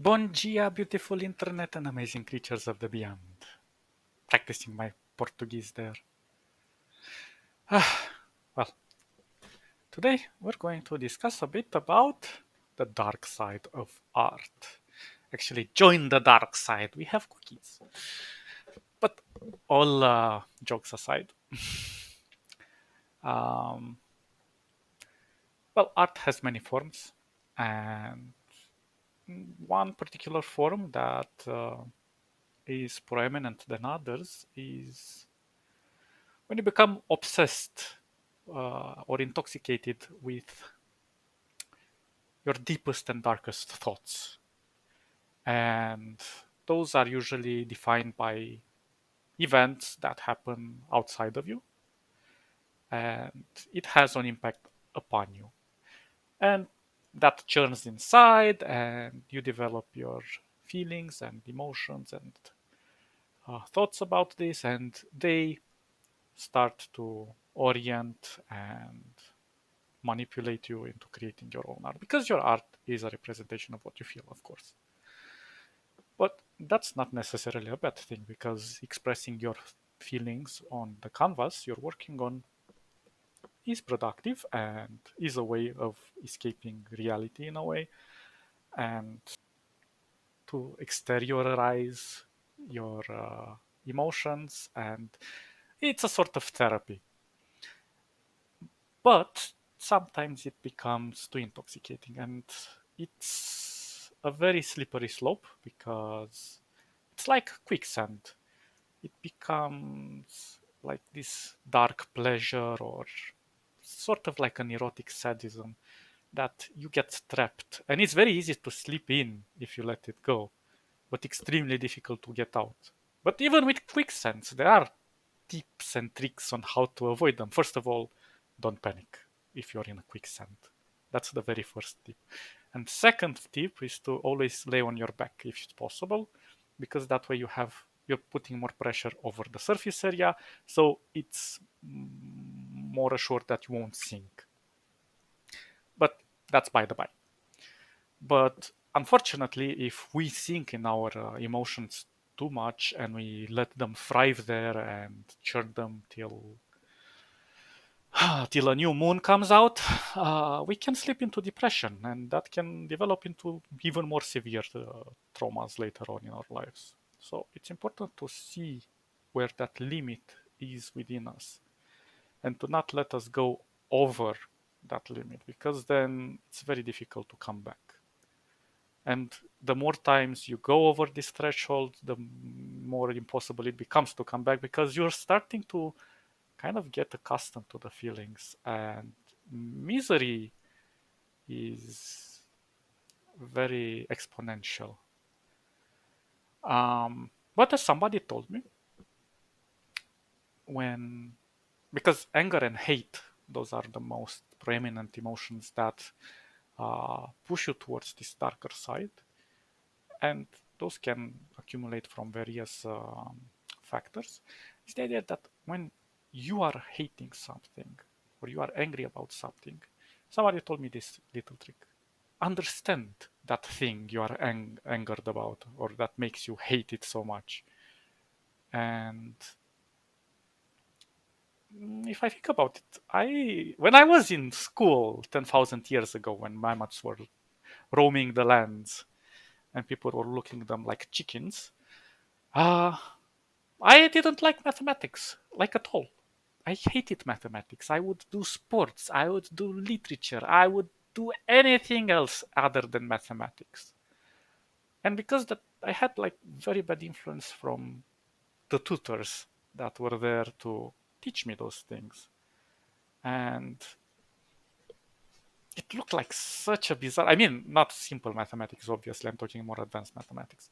Bon dia, beautiful internet and amazing creatures of the beyond. Practicing my Portuguese there. Well, today we're going to discuss a bit about the dark side of art. Actually, join the dark side. We have cookies. But all jokes aside, um, well, art has many forms, and one particular form that is prominent than others is when you become obsessed or intoxicated with your deepest and darkest thoughts. And those are usually defined by events that happen outside of you, and it has an impact upon you. And that churns inside, and you develop your feelings and emotions and thoughts about this, and they start to orient and manipulate you into creating your own art because your art is a representation of what you feel, of course. But that's not necessarily a bad thing because expressing your feelings on the canvas you're working on is productive and is a way of escaping reality in a way and to exteriorize your emotions, and it's a sort of therapy. But sometimes it becomes too intoxicating, and it's a very slippery slope because it's like quicksand. It becomes like this dark pleasure or sort of like an erotic sadism that you get trapped. And it's very easy to slip in if you let it go, but extremely difficult to get out. But even with quicksands, there are tips and tricks on how to avoid them. First of all, don't panic if you're in a quicksand. That's the very first tip. And second tip is to always lay on your back if it's possible, because that way you're putting more pressure over the surface area, so it's more assured that you won't sink. But that's by the by. But unfortunately, if we sink in our emotions too much and we let them thrive there and churn them till a new moon comes out, we can slip into depression, and that can develop into even more severe traumas later on in our lives. So it's important to see where that limit is within us and to not let us go over that limit because then it's very difficult to come back. And the more times you go over this threshold, the more impossible it becomes to come back because you're starting to kind of get accustomed to the feelings, and misery is very exponential. But as somebody told me, when because anger and hate, those are the most preeminent emotions that push you towards this darker side, and those can accumulate from various factors. Is the idea that when you are hating something or you are angry about something, somebody told me this little trick. Understand that thing you are angered about or that makes you hate it so much. And if I think about it, I when I was in school 10,000 years ago, when mammoths were roaming the lands and people were looking at them like chickens, uh, I didn't like mathematics, like at all. I hated mathematics. I would do sports. I would do literature. I would do anything else other than mathematics. And because that I had like very bad influence from the tutors that were there to teach me those things. And it looked like such a bizarre, I mean, not simple mathematics, obviously, I'm talking more advanced mathematics.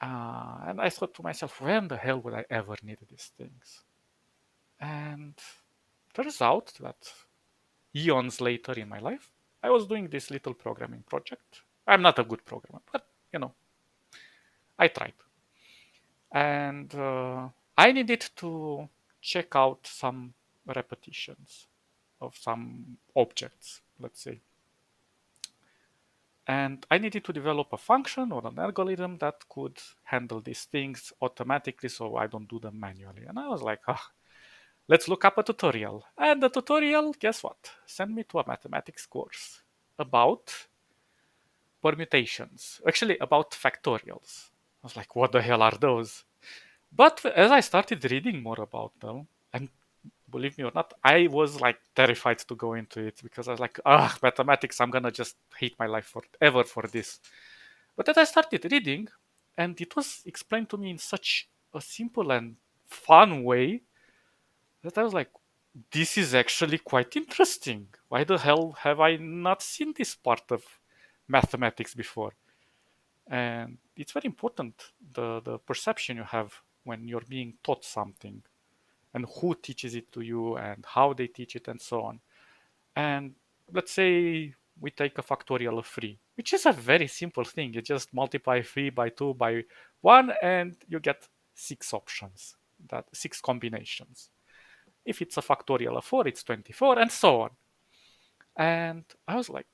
And I thought to myself, when the hell would I ever need these things? And turns out that eons later in my life, I was doing this little programming project. I'm not a good programmer, but I tried. And I needed to check out some repetitions of some objects, let's say. And I needed to develop a function or an algorithm that could handle these things automatically so I don't do them manually. And I was like, let's look up a tutorial. And the tutorial, guess what? Send me to a mathematics course about permutations, actually about factorials. I was like, what the hell are those? But as I started reading more about them, and believe me or not, I was like terrified to go into it because I was like, mathematics, I'm gonna just hate my life forever for this. But as I started reading, and it was explained to me in such a simple and fun way that I was like, this is actually quite interesting. Why the hell have I not seen this part of mathematics before? And it's very important the perception you have when you're being taught something and who teaches it to you and how they teach it and so on. And let's say we take a factorial of 3, which is a very simple thing. You just multiply 3 by 2 by 1 and you get 6 options, that 6 combinations. If it's a factorial of 4, it's 24 and so on. And I was like,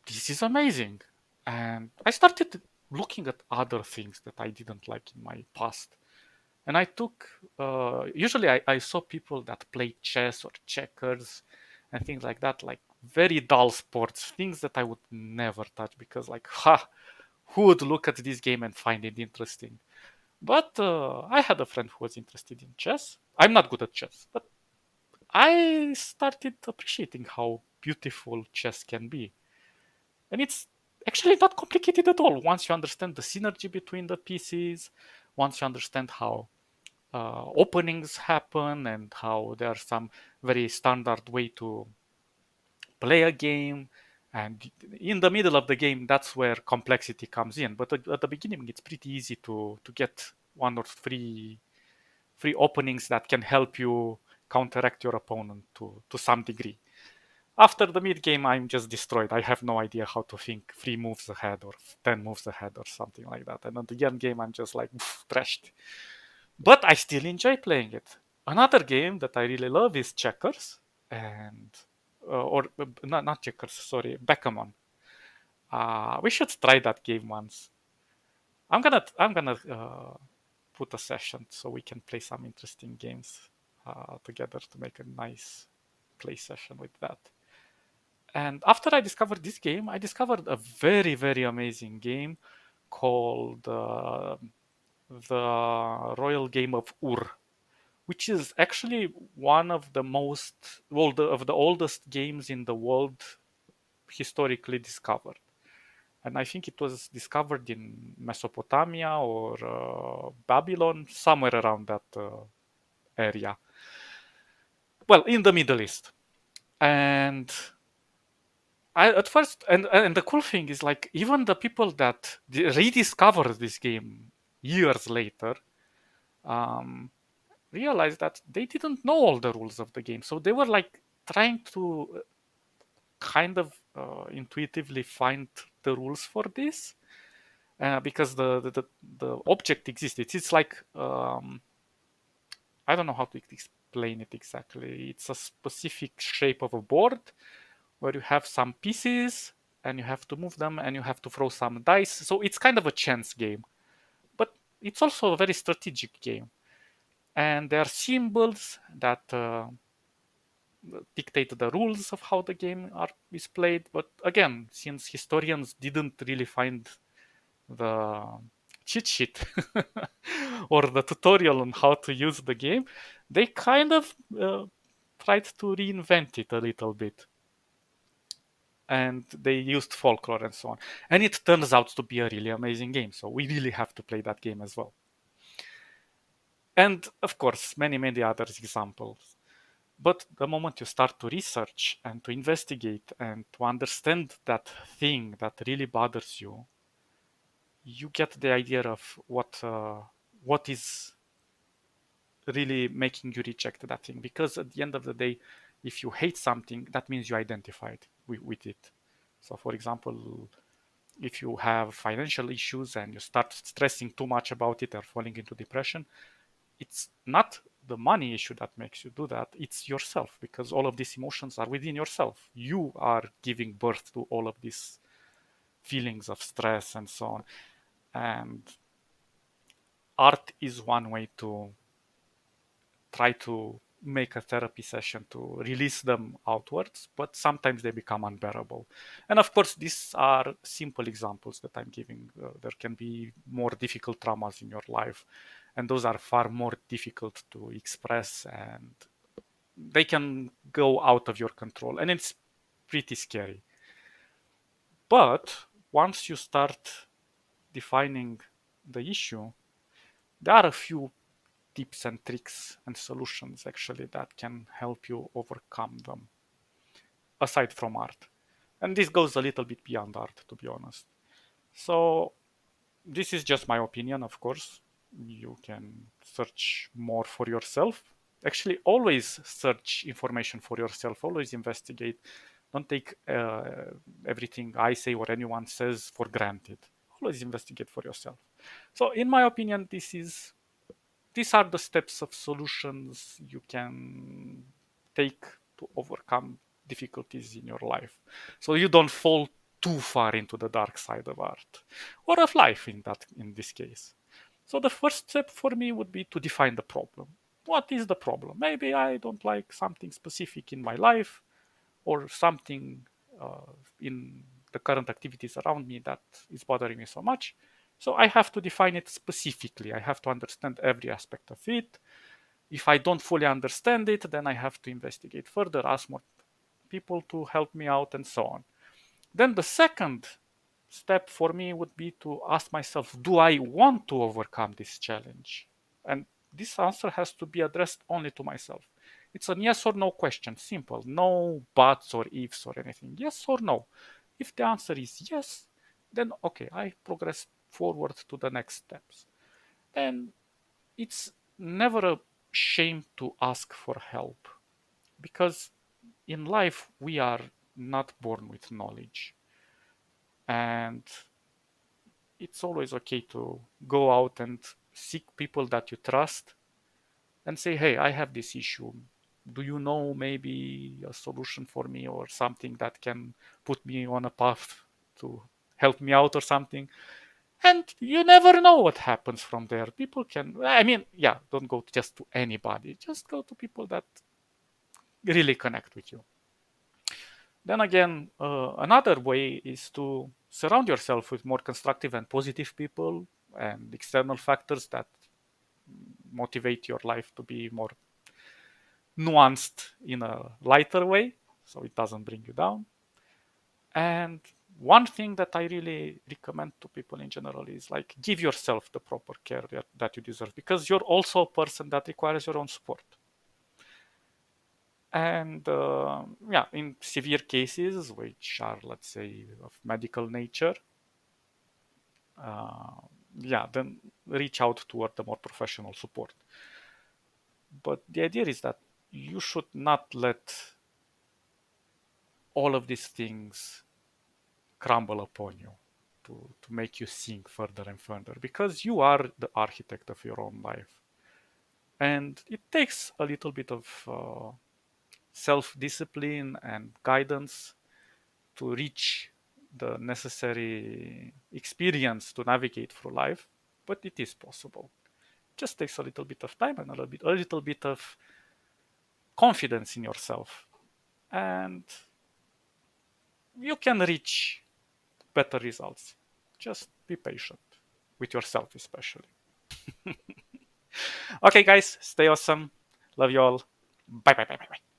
this is amazing. And I started looking at other things that I didn't like in my past. And I took, usually I saw people that play chess or checkers and things like that, like very dull sports, things that I would never touch because, like, who would look at this game and find it interesting? But I had a friend who was interested in chess. I'm not good at chess, but I started appreciating how beautiful chess can be. And it's actually not complicated at all once you understand the synergy between the pieces, once you understand how openings happen and how there are some very standard way to play a game. And in the middle of the game, that's where complexity comes in. But at the beginning, it's pretty easy to get one or three openings that can help you counteract your opponent to some degree. After the mid game, I'm just destroyed. I have no idea how to think 3 moves ahead or 10 moves ahead or something like that. And at the end game, I'm just like trashed. But I still enjoy playing it. Another game that I really love is checkers, and or not checkers, sorry, backgammon. We should try that game once. I'm gonna put a session so we can play some interesting games together to make a nice play session with that. And after I discovered this game, I discovered a very very amazing game called the Royal Game of Ur, which is actually one of the most of the oldest games in the world historically discovered. And I think it was discovered in Mesopotamia or Babylon, somewhere around that area. Well, in the Middle East. And I at first, and the cool thing is like even the people that rediscovered this game years later, um, realized that they didn't know all the rules of the game. So they were like trying to kind of intuitively find the rules for this because the object exists. It's like I don't know how to explain it exactly. It's a specific shape of a board where you have some pieces and you have to move them and you have to throw some dice. So it's kind of a chance game, but it's also a very strategic game. And there are symbols that dictate the rules of how the game is played. But again, since historians didn't really find the cheat sheet or the tutorial on how to use the game, they kind of tried to reinvent it a little bit. And they used folklore and so on. And it turns out to be a really amazing game. So we really have to play that game as well. And of course, many, many other examples. But the moment you start to research and to investigate and to understand that thing that really bothers you, you get the idea of what is really making you reject that thing. Because at the end of the day, if you hate something, that means you identified with it. So, for example, if you have financial issues and you start stressing too much about it or falling into depression, it's not the money issue that makes you do that, it's yourself, because all of these emotions are within yourself. You are giving birth to all of these feelings of stress and so on. And art is one way to try to make a therapy session to release them outwards, but sometimes they become unbearable. And of course, these are simple examples that I'm giving. There can be more difficult traumas in your life, and those are far more difficult to express, and they can go out of your control, and it's pretty scary. But once you start defining the issue, there are a few tips and tricks and solutions actually that can help you overcome them aside from art. And this goes a little bit beyond art, to be honest. So this is just my opinion, of course. You can search more for yourself. Actually, always search information for yourself, always investigate. Don't take everything I say or anyone says for granted. Always investigate for yourself. So, in my opinion, these are the steps of solutions you can take to overcome difficulties in your life, so you don't fall too far into the dark side of art or of life in this case. So the first step for me would be to define the problem. What is the problem? Maybe I don't like something specific in my life, or something in the current activities around me that is bothering me so much. So I have to define it specifically. I have to understand every aspect of it. If I don't fully understand it, then I have to investigate further, ask more people to help me out, and so on. Then the second step for me would be to ask myself, do I want to overcome this challenge? And this answer has to be addressed only to myself. It's a yes or no question, simple, no buts or ifs or anything. Yes or no. If the answer is yes, then okay, I progress forward to the next steps. And it's never a shame to ask for help, because in life we are not born with knowledge, and it's always okay to go out and seek people that you trust and say, hey, I have this issue. Do you know maybe a solution for me, or something that can put me on a path to help me out or something? And you never know what happens from there. People can, I mean, yeah, don't go just to anybody, just go to people that really connect with you. Then again, another way is to surround yourself with more constructive and positive people and external factors that motivate your life to be more nuanced in a lighter way, so it doesn't bring you down. And one thing that I really recommend to people in general is like give yourself the proper care that you deserve, because you're also a person that requires your own support. And yeah, in severe cases, which are, let's say, of medical nature, uh, yeah, then reach out toward the more professional support. But the idea is that you should not let all of these things crumble upon you to make you sink further and further, because you are the architect of your own life. And it takes a little bit of self discipline and guidance to reach the necessary experience to navigate through life, but it is possible. It just takes a little bit of time and a little bit of confidence in yourself, and you can reach better results. Just be patient with yourself, especially. Okay, guys, stay awesome. Love you all. Bye, bye, bye, bye, bye.